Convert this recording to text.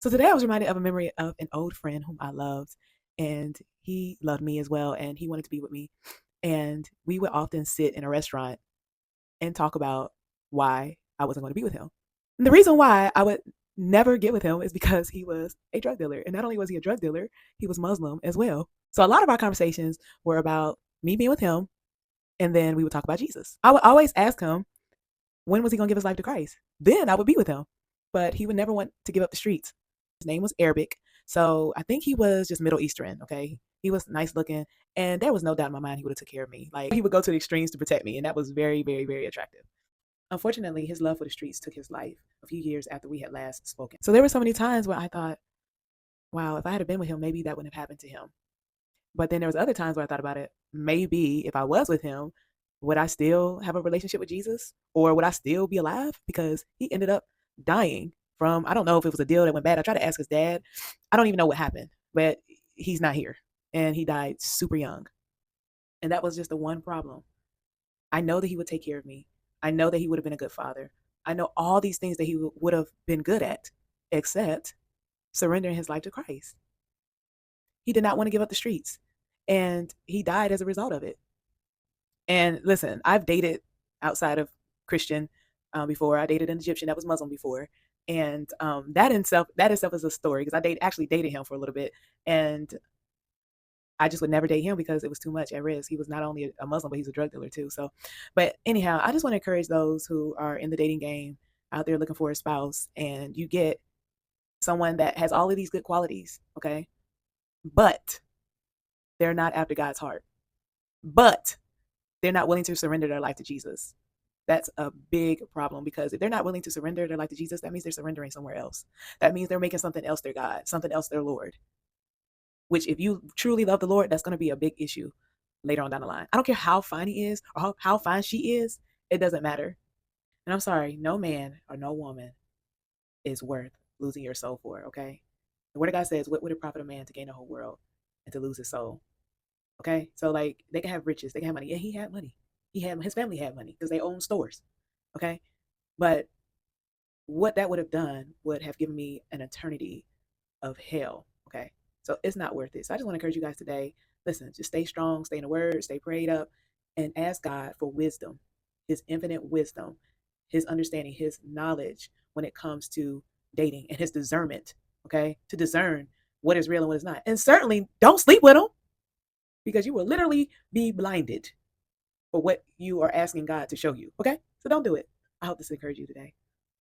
So today I was reminded of a memory of an old friend whom I loved, and he loved me as well, and he wanted to be with me. And we would often sit in a restaurant and talk about why I wasn't going to be with him. And the reason why I would never get with him is because he was a drug dealer. And not only was he a drug dealer, he was Muslim as well. So a lot of our conversations were about me being with him, and then we would talk about Jesus. I would always ask him, when was he going to give his life to Christ? Then I would be with him. But he would never want to give up the streets. His name was Arabic. So I think he was just Middle Eastern, okay? He was nice looking, and there was no doubt in my mind he would have took care of me. Like, he would go to the extremes to protect me, and that was very, very, very attractive. Unfortunately, his love for the streets took his life a few years after we had last spoken. So there were so many times where I thought, wow, if I had been with him, maybe that wouldn't have happened to him. But then there was other times where I thought about it. Maybe if I was with him, would I still have a relationship with Jesus, or would I still be alive? Because he ended up dying from, I don't know if it was a deal that went bad. I tried to ask his dad. I don't even know what happened, but he's not here, and he died super young. And that was just the one problem. I know that he would take care of me. I know that he would have been a good father. I know all these things that he would have been good at, except surrendering his life to Christ. He did not want to give up the streets, and he died as a result of it. And listen, I've dated outside of Christian before. I dated an Egyptian that was Muslim before, and that itself is a story, because actually dated him for a little bit, and I just would never date him because it was too much at risk. He was not only a Muslim, but he's a drug dealer too. So, but anyhow, I just want to encourage those who are in the dating game out there looking for a spouse, and you get someone that has all of these good qualities, okay, but they're not after God's heart, but they're not willing to surrender their life to Jesus. That's a big problem, because if they're not willing to surrender their life to Jesus, that means they're surrendering somewhere else. That means they're making something else their God, something else their Lord, which if you truly love the Lord, that's going to be a big issue later on down the line. I don't care how fine he is or how fine she is. It doesn't matter. And I'm sorry, no man or no woman is worth losing your soul for, okay? The word of God says, what would it profit a man to gain the whole world and to lose his soul? Okay? So like, they can have riches, they can have money. Yeah, he had money. His family had money because they owned stores. Okay? But what that would have done would have given me an eternity of hell. Okay? So it's not worth it. So I just want to encourage you guys today. Listen, just stay strong, stay in the word, stay prayed up, and ask God for wisdom, his infinite wisdom, his understanding, his knowledge when it comes to dating, and his discernment, okay, to discern what is real and what is not. And certainly don't sleep with them, because you will literally be blinded for what you are asking God to show you, okay? So don't do it. I hope this encouraged you today.